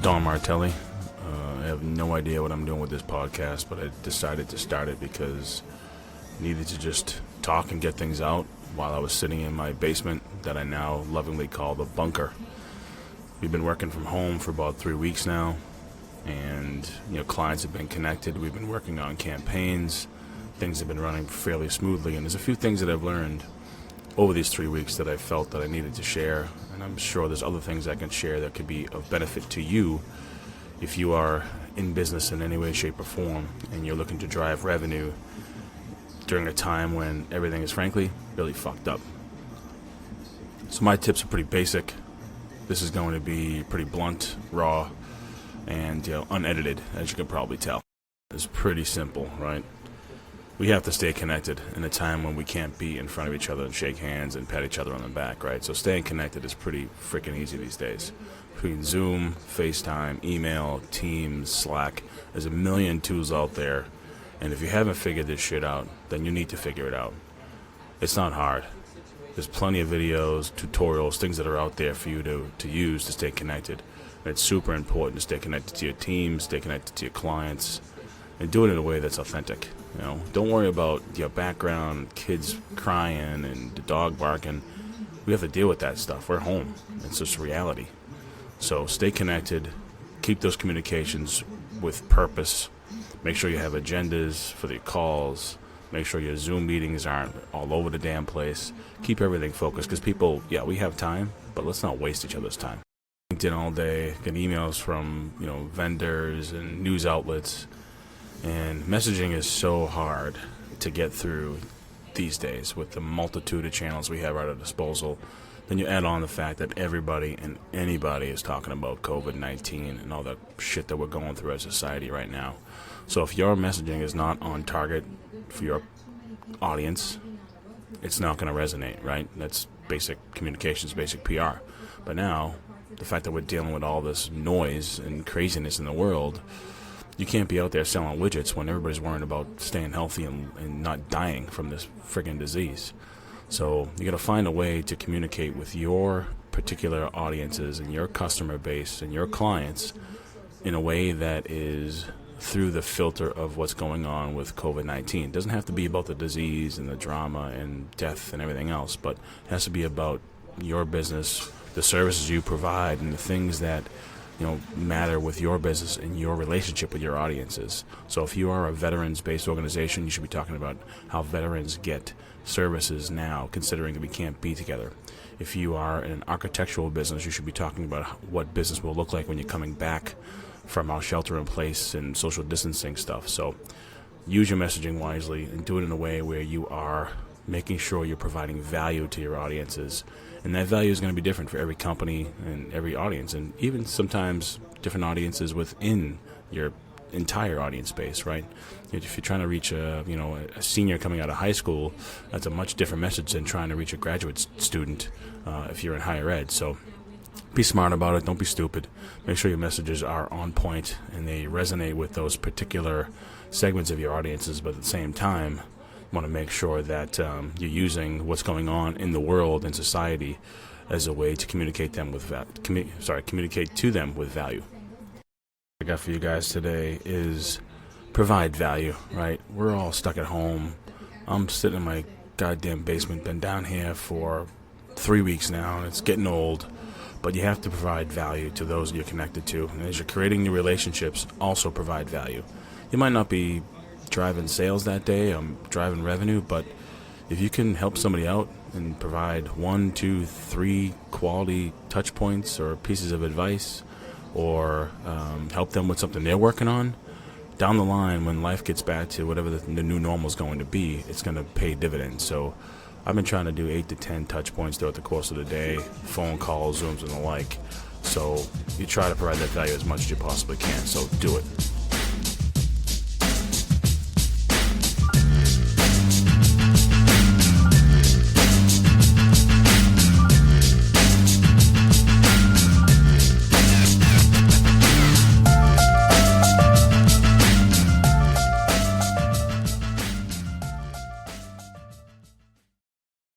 Don Martelli. I have no idea what I'm doing with this podcast, but I decided to start it because I needed to just talk and get things out while I was sitting in my basement that I now lovingly call the bunker. We've been working from home for about 3 weeks now, and clients have been connected. We've been working on campaigns. Things have been running fairly smoothly, and there's a few things that I've learned over these 3 weeks that I felt that I needed to share, and I'm sure there's other things I can share that could be of benefit to you if you are in business in any way, shape, or form, and you're looking to drive revenue during a time when everything is frankly really fucked up. So my tips are pretty basic. This is going to be pretty blunt, raw, and unedited, as you can probably tell. It's pretty simple, right? We have to stay connected in a time when we can't be in front of each other and shake hands and pat each other on the back, right? So staying connected is pretty freaking easy these days. Between Zoom, FaceTime, email, Teams, Slack, there's a million tools out there. And if you haven't figured this shit out, then you need to figure it out. It's not hard. There's plenty of videos, tutorials, things that are out there for you to use to stay connected. And it's super important to stay connected to your team, stay connected to your clients, and do it in a way that's authentic. Don't worry about your background, kids crying and the dog barking. We have to deal with that stuff. We're home. It's just reality. So stay connected. Keep those communications with purpose. Make sure you have agendas for the calls. Make sure your Zoom meetings aren't all over the damn place. Keep everything focused because people, we have time, but let's not waste each other's time. LinkedIn all day, get emails from vendors and news outlets. And messaging is so hard to get through these days with the multitude of channels we have at our disposal. Then you add on the fact that everybody and anybody is talking about COVID-19 and all the shit that we're going through as a society right now. So if your messaging is not on target for your audience, it's not going to resonate, right? That's basic communications, basic PR. But now, the fact that we're dealing with all this noise and craziness in the world, you can't be out there selling widgets when everybody's worrying about staying healthy and not dying from this friggin' disease. So you got to find a way to communicate with your particular audiences and your customer base and your clients in a way that is through the filter of what's going on with COVID-19. It doesn't have to be about the disease and the drama and death and everything else, but it has to be about your business, the services you provide, and the things that matter with your business and your relationship with your audiences. So if you are a veterans-based organization, you should be talking about how veterans get services now, considering that we can't be together. If you are in an architectural business, you should be talking about what business will look like when you're coming back from our shelter-in-place and social distancing stuff. So use your messaging wisely and do it in a way where you are making sure you're providing value to your audiences. And that value is going to be different for every company and every audience, and even sometimes different audiences within your entire audience base, right? If you're trying to reach a senior coming out of high school, that's a much different message than trying to reach a graduate student if you're in higher ed. So be smart about it. Don't be stupid. Make sure your messages are on point and they resonate with those particular segments of your audiences, but at the same time, want to make sure that you're using what's going on in the world and society as a way to communicate to them with value. What I got for you guys today is provide value, right? We're all stuck at home. I'm sitting in my goddamn basement, been down here for 3 weeks now, and it's getting old, but you have to provide value to those you're connected to. And as you're creating new relationships, also provide value. You might not be driving sales that day, driving revenue, but if you can help somebody out and provide 1, 2, 3 quality touch points or pieces of advice, or help them with something they're working on, down the line when life gets back to whatever the new normal is going to be, it's going to pay dividends. So I've been trying to do 8 to 10 touch points throughout the course of the day, phone calls, Zooms, and the like. So you try to provide that value as much as you possibly can, so do it.